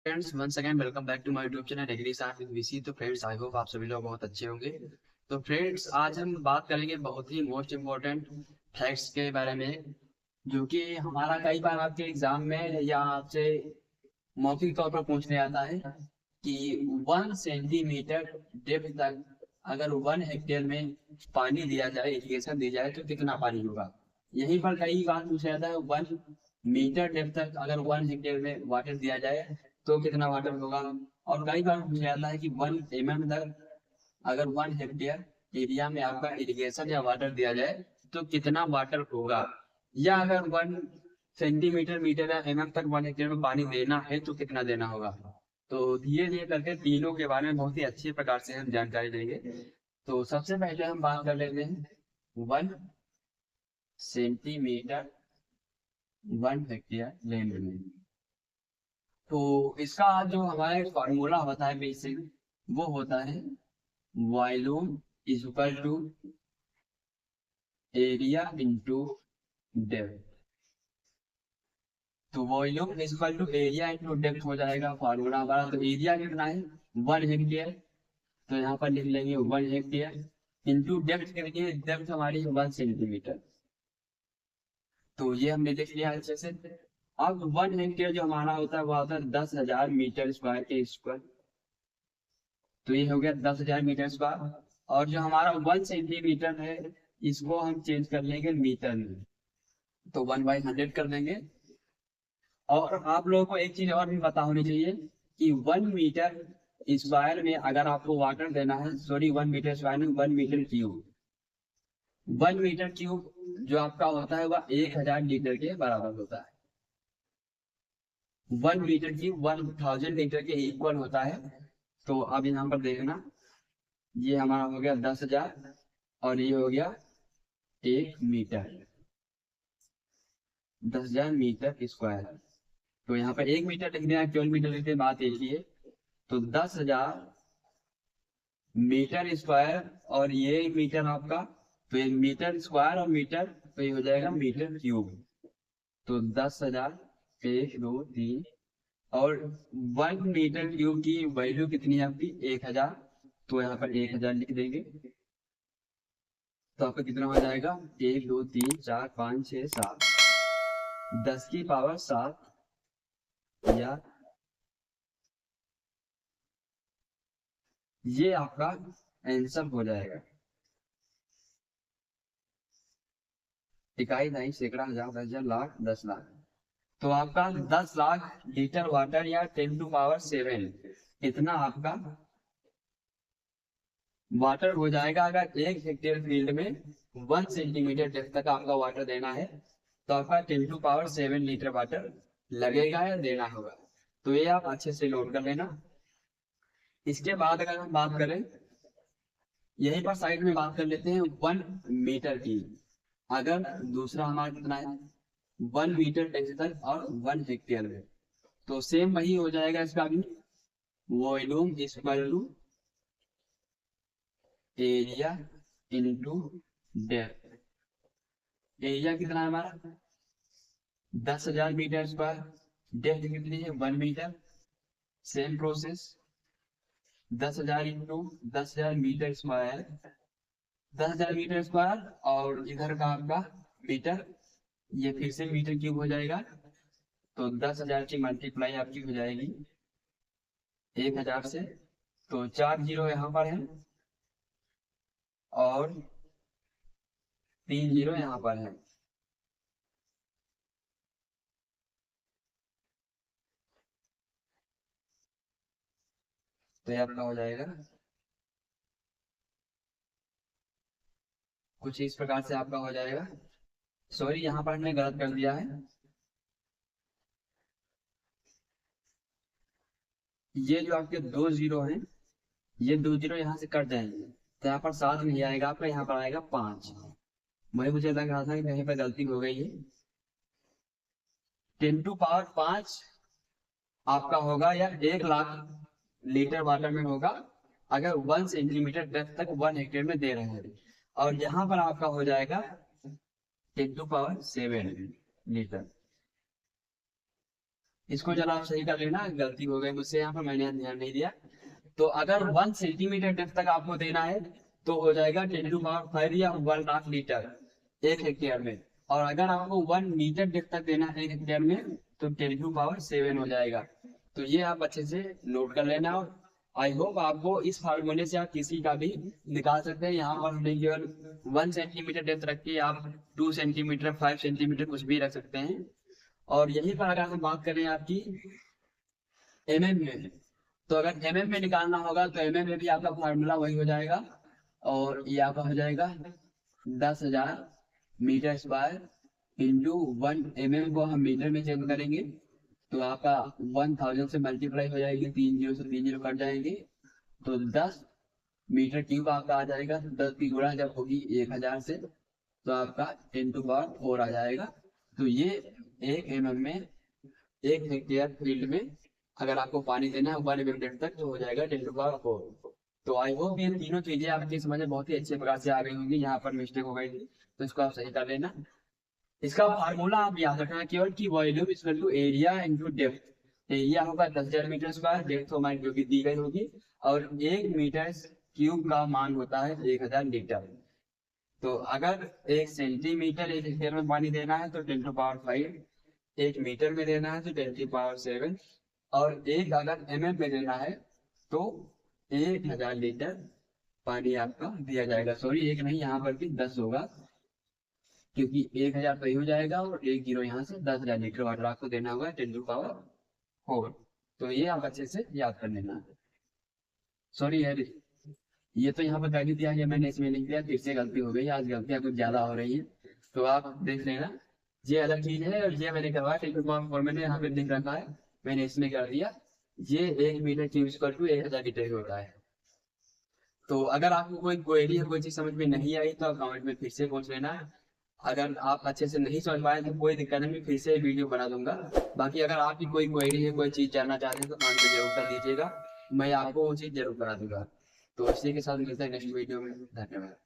Friends once again welcome back to my YouTube channel agri science with VC. तो friends I hope आप सभी लोग बहुत अच्छे होंगे। तो फ्रेंड्स आज हम बात करेंगे बहुत ही मोस्ट इम्पोर्टेंट फैक्ट्स के बारे में, जो कि हमारा कई बार आपके एग्जाम में या आपसे मौखिक तौर पर पूछने आता है कि 1 सेंटीमीटर डेप्थ तक अगर 1 हेक्टेयर में पानी दिया जाए, इरिगेशन दी जाए तो कितना पानी होगा। यहीं पर कई बार पूछा जाता है 1 मीटर डेप्थ तक अगर 1 हेक्टेयर में वाटर दिया जाए तो कितना वाटर होगा। और कई बार पूछा जाता है कि 1 mm तक अगर 1 हेक्टेयर एरिया में आपका इरिगेशन या वाटर दिया जाए तो कितना वाटर होगा। या अगर 1 सेंटीमीटर मीटर या तक 1 हेक्टेयर में पानी देना है तो कितना देना होगा। तो धीरे धीरे करके तीनों के बारे में बहुत ही अच्छे प्रकार से हम जानकारी लेंगे। तो सबसे पहले हम बात कर लेते हैं 1 सेंटीमीटर 1 हेक्टेयर लैंड में। तो इसका जो हमारा फॉर्मूला होता है बेसिक, वो होता है volume is equal to area into depth. तो volume is equal to area into depth हो जाएगा फॉर्मूला हमारा। तो एरिया कितना है 1 हेक्टेयर, तो यहाँ पर लिख लेंगे 1 हेक्टेयर इंटू डेप्थ करेंगे, डेप्थ हमारी 1 सेंटीमीटर। तो ये हमने देख लिया अच्छे से। अब 1 हेक्टेयर जो हमारा होता है वो होता है 10,000 मीटर स्क्वायर के स्क्वायर। तो ये हो गया 10,000 मीटर स्क्वायर। और जो हमारा 1 सेंटीमीटर है इसको हम चेंज कर लेंगे मीटर में, तो 1/100 कर देंगे। और आप लोगों को एक चीज और भी पता होनी चाहिए कि 1 मीटर स्क्वायर में अगर आपको वाटर देना है, सॉरी 1 मीटर स्क्वायर में 1 मीटर क्यूब, 1 मीटर क्यूब जो आपका होता है वह 1,000 लीटर के बराबर होता है। 1 मीटर क्यूब 1,000 लीटर के इक्वल होता है। तो अब यहाँ पर देखना, ये हमारा हो गया 10,000 और ये हो गया 1 मीटर, 10,000 मीटर स्क्वायर। तो यहाँ पर 1 मीटर लिखने या केवल मीटर लिखने बात एक ही है। तो 10,000 मीटर स्क्वायर और ये मीटर आपका, तो ये मीटर स्क्वायर और मीटर, तो ये हो जाएगा मीटर क्यूब। तो 10,000 1 2 3 और 1 मीटर क्यूब की वैल्यू कितनी है आपकी 1,000, तो यहाँ पर 1,000 लिख देंगे। तो आपका कितना हो जाएगा 1 2 3 4 5 6 7, 10 की पावर 7 या ये आपका आंसर हो जाएगा। इकाई नहीं, सैकड़ा, हजार, 10,000, लाख, 10 लाख। तो आपका 10 लाख लीटर वाटर या 10⁻⁷ इतना आपका वाटर हो जाएगा अगर 1 हेक्टेयर फील्ड में 1 सेंटीमीटर डेप्थ तक आपका वाटर देना है। तो आपका 10⁻⁷ लीटर वाटर लगेगा या देना होगा। तो ये आप अच्छे से नोट कर लेना। इसके बाद अगर हम बात करें, यहीं पर साइड में बात कर लेते हैं 1 मीटर की। अगर दूसरा हमारा कितना है 1 मीटर डेप्थ तक और 1 हेक्टेयर में, तो सेम वही हो जाएगा इसका भी, volume is equal to area into depth. Area कितना है हमारा 10,000 मीटर स्क्वायर, डेप्थ कितनी है 1 metre. Same process, 10,000 into 10,000 metre square, 10,000 metre square और इधर का आपका मीटर, ये फिर से मीटर क्यूब हो जाएगा। तो 10,000 की मल्टीप्लाई आपकी हो जाएगी 1,000 से। तो 4 जीरो यहाँ पर है और 3 जीरो यहाँ पर है। तो ये आपका हो जाएगा कुछ इस प्रकार से आपका हो जाएगा। सॉरी यहाँ पर हमने गलत कर दिया है, ये जो आपके 2 जीरो हैं, ये 2 जीरो यहाँ से कट जाएंगे, तो यहाँ पर 7 नहीं आएगा आपका, यहाँ पर आएगा 5। वही मुझे लग रहा था कि कहीं पर गलती हो गई है। 10⁻⁵ आपका होगा या 1 लाख लीटर वाटर में होगा अगर 1 सेंटीमीटर डेप्थ तक 1 हेक्टेयर में दे रहे हैं। और यहाँ पर आपका हो जाएगा 10⁻⁷ लीटर। इसको जरा आप सही कर लेना, गलती हो गई मुझसे यहाँ पर, मैंने ध्यान नहीं दिया। तो अगर 1 सेंटीमीटर डेप्थ तक आपको देना है तो हो जाएगा 10⁵ या 1 लाख लीटर 1 हेक्टेयर में। और अगर आपको 1 मीटर डेप्थ तक देना है 1 हेक्टेयर में तो 10⁷ हो जाएगा। तो ये आप अच्छे से नोट कर लेना। और आई होप आपको इस फार्मूले से आप किसी का भी निकाल सकते हैं। यहाँ पर हमने केवल 1 सेंटीमीटर डेप्थ रख के आप 2 सेंटीमीटर 5 सेंटीमीटर कुछ भी रख सकते हैं। और यहीं पर अगर हम बात करें आपकी mm में, तो अगर mm में निकालना होगा तो mm में भी आपका फार्मूला वही हो जाएगा। और ये आपका हो जाएगा 10,000 मीटर स्क्वायर इंटू 1 mm को हम मीटर में चेंज करेंगे तो आपका 1000 से मल्टीप्लाई हो जाएगी, 3 0 से 3 0 कट जाएंगे तो 10 मीटर क्यूब आपका आ जाएगा। 10 की गुणा जब होगी 1000 से तो आपका 10⁴ आ जाएगा। तो ये 1 mm में 1 हेक्टेयर फील्ड में अगर आपको पानी देना है 1 mm तक तो हो जाएगा 10⁴। तो आई होप ये तीनों चीजें आपकी समझ में बहुत ही अच्छे प्रकार से आ गई होंगी। यहाँ पर मिस्टेक हो गई थी तो इसको आप सही कर लेना। इसका फार्मूला आप याद रखना केवल कि volume equal to area into depth. Area होगा 10,000 मीटर स्क्वायर, डेप्थ हमारी जो कि दी गई होगी, और 1 मीटर क्यूब का मान होता है 1000 लीटर। तो अगर 1 सेंटीमीटर 1 हेक्टेयर में पानी देना है तो 10⁵, 1 मीटर में देना है तो 10⁷, और 1 अगर mm में देना है तो 1000 लीटर पानी आपका दिया जाएगा। सॉरी 1 नहीं, यहाँ पर भी 10 होगा क्योंकि 1000 सही हो जाएगा और 1 0 यहाँ से 10,000 लीटर वाटर आपको देना होगा 10⁴। तो ये आप अच्छे से याद कर लेना। सॉरी यार, ये तो यहाँ पर कर दिया है, मैंने इसमें लिख दिया, फिर से गलती हो गई। आज गलतियाँ कुछ ज्यादा हो रही है तो आप देख लेना। ये अलग चीज है और ये मैंने करवाया 10⁴ मैंने यहाँ पे लिख रखा है, मैंने इसमें कर दिया। ये 1 metre cube equal to 1000 litre होता है। तो अगर आपको कोई क्वेरी या कोई चीज समझ में नहीं आई तो आप कमेंट में फिर से पूछ लेना। अगर आप अच्छे से नहीं समझ पाए तो कोई दिक्कत नहीं, फिर से वीडियो बना दूंगा। बाकी अगर आपकी कोई क्वेरी है, कोई चीज जानना चाहते हैं तो कमेंट में जरूर कर दीजिएगा, मैं आपको वो चीज जरूर करा दूंगा। तो इसी के साथ मिलते हैं नेक्स्ट वीडियो में। धन्यवाद।